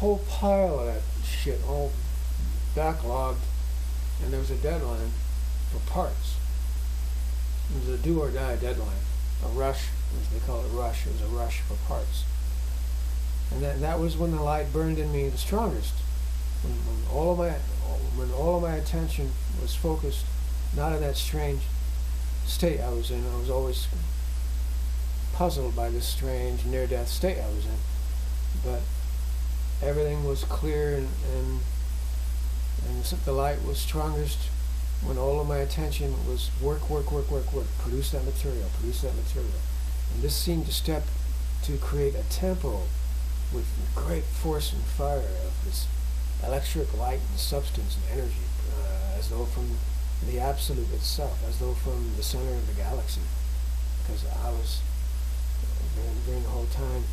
whole pile of that shit all backlogged, and there was a deadline for parts. It was a do or die deadline, a rush, as they call it, rush. It was a rush for parts. And that was when the light burned in me the strongest. When all of my attention was focused, not in that strange state I was in. I was always puzzled by this strange near-death state I was in. But everything was clear, and the light was strongest when all of my attention was work, produce that material. And this seemed to create a tempo with great force and fire of this electric light and substance and energy, as though from the absolute itself, as though from the center of the galaxy. Because I was, during the whole time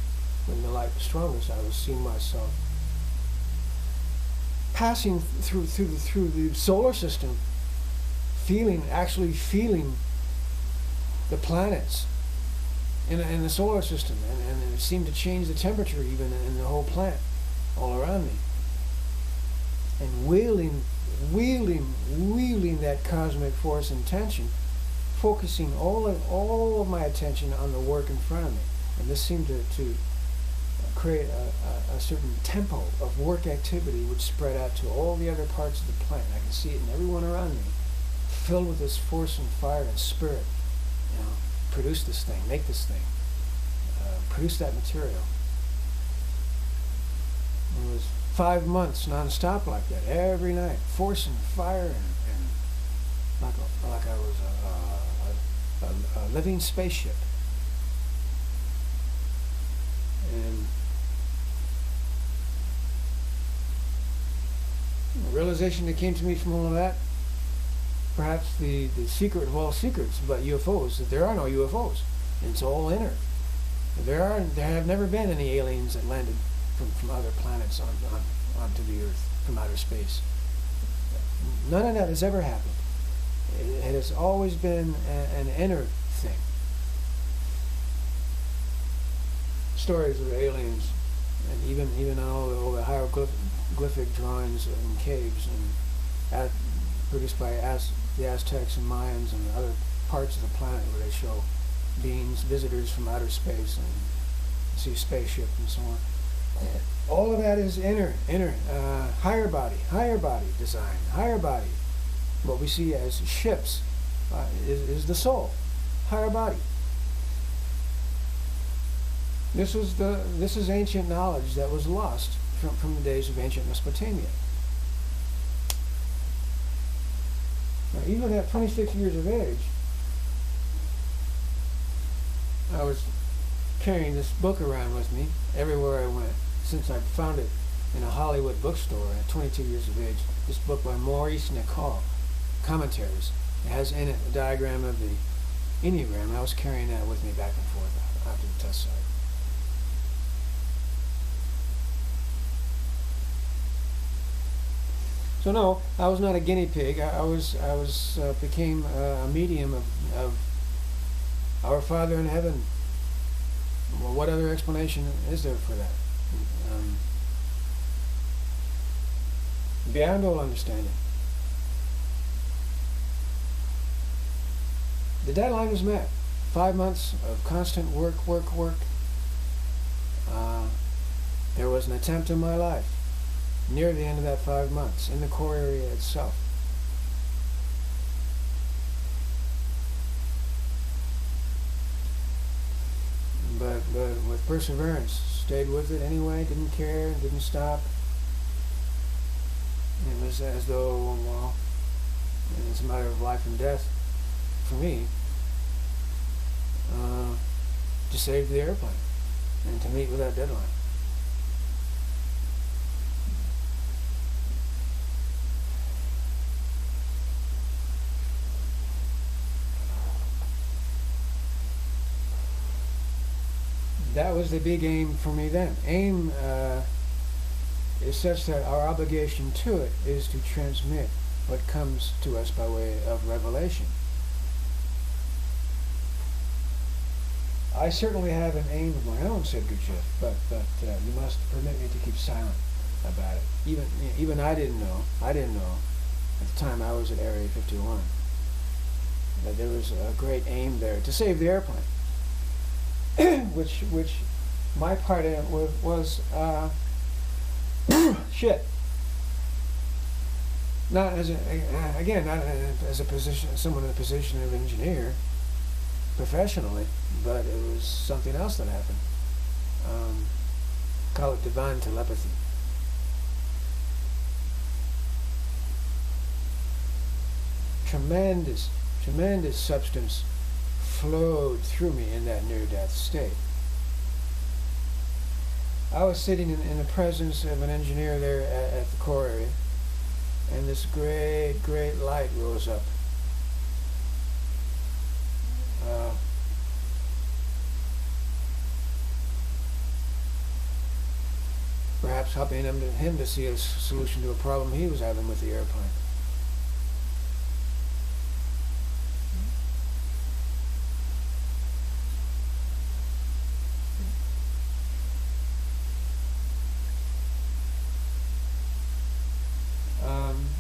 when the light was strongest, I was seeing myself passing through the solar system, actually feeling the planets in the solar system, and it seemed to change the temperature even in the whole planet all around me, and wielding that cosmic force and tension, focusing all of my attention on the work in front of me. And this seemed to create a certain tempo of work activity which spread out to all the other parts of the planet. I can see it in everyone around me, filled with this force and fire and spirit. You know, produce this thing, make this thing, produce that material. It was 5 months non-stop like that, every night, force and fire, and like I was a living spaceship. And the realization that came to me from all of that, perhaps the secret of all secrets about UFOs, that there are no UFOs. It's all inner. There have never been any aliens that landed from other planets onto the Earth from outer space. None of that has ever happened. It has always been an inner thing. Stories of aliens, and even all the hieroglyphic drawings in caves and produced by the Aztecs and Mayans and other parts of the planet where they show beings, visitors from outer space, and see a spaceship and so on. All of that is inner, higher body design, higher body. What we see as ships is the soul, higher body. This is ancient knowledge that was lost from the days of ancient Mesopotamia. Now, even at 26 years of age, I was carrying this book around with me everywhere I went, since I found it in a Hollywood bookstore at 22 years of age. This book by Maurice Nicole, Commentaries. It has in it a diagram of the Enneagram, and I was carrying that with me back and forth after the test site. So no, I was not a guinea pig. I became a medium of our Father in heaven. Well, what other explanation is there for that? Beyond all understanding. The deadline was met. 5 months of constant work. There was an attempt in my life near the end of that 5 months in the core area itself. But with perseverance, stayed with it anyway, didn't care, didn't stop. It was as though, well, it's a matter of life and death for me to save the airplane and to meet with that deadline. That was the big aim for me then. Aim is such that our obligation to it is to transmit what comes to us by way of revelation. I certainly have an aim of my own, said Gurdjieff, but you must permit me to keep silent. about it. Even I didn't know. I didn't know at the time I was at Area 51 that there was a great aim there to save the airplane, which my part in it was shit. Not as a position, someone in the position of engineer, professionally, but it was something else that happened. Call it divine telepathy. Tremendous substance flowed through me in that near-death state. I was sitting in the presence of an engineer there at the core area, and this great light rose up. Perhaps helping him to see a solution to a problem he was having with the airplane.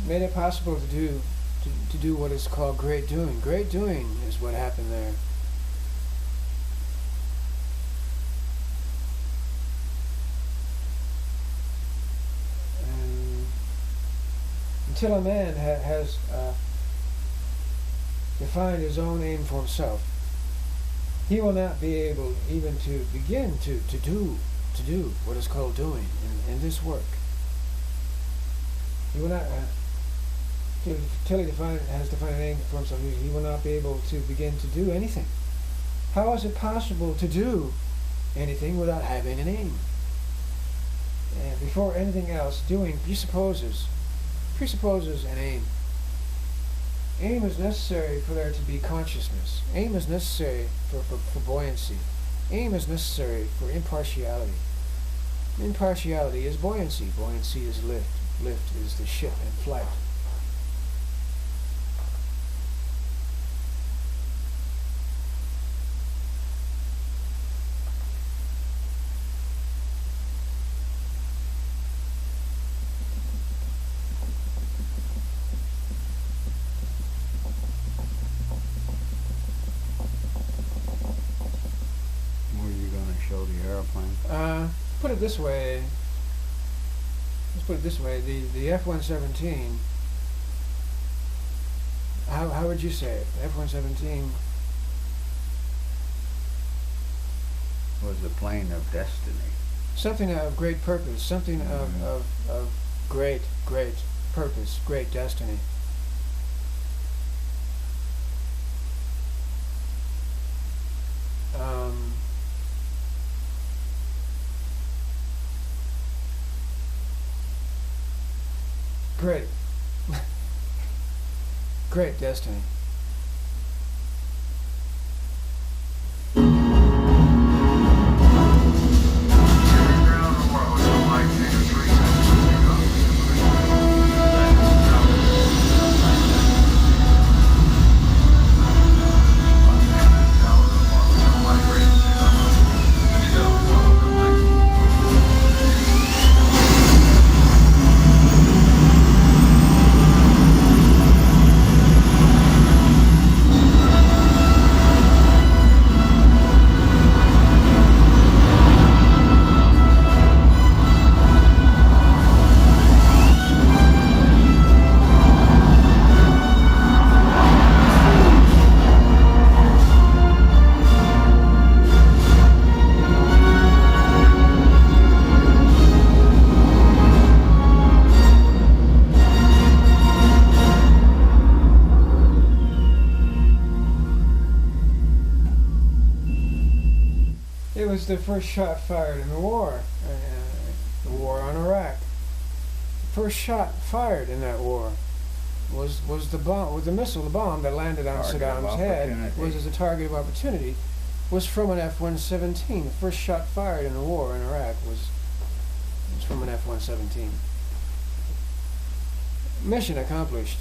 Made it possible to do what is called great doing. Great doing is what happened there. And until a man has defined his own aim for himself, he will not be able even to begin to do what is called doing in this work. He will not, until he has defined an aim for himself, he will not be able to begin to do anything. How is it possible to do anything without having an aim? And before anything else, doing presupposes an aim. Aim is necessary for there to be consciousness. Aim is necessary for buoyancy. Aim is necessary for impartiality. Impartiality is buoyancy. Buoyancy is lift. Lift is the ship in flight. Were you going to show the airplane? Put it this way. Let's put it this way: the F-117. How would you say it? The F-117 Was the plane of destiny. something of great purpose, something of great purpose, great destiny. Great destiny. It was the first shot fired in the war on Iraq. The first shot fired in that war was the bomb, the bomb that landed on Saddam's head was as a target of opportunity, was from an F-117. The first shot fired in the war in Iraq was from an F-117. Mission accomplished.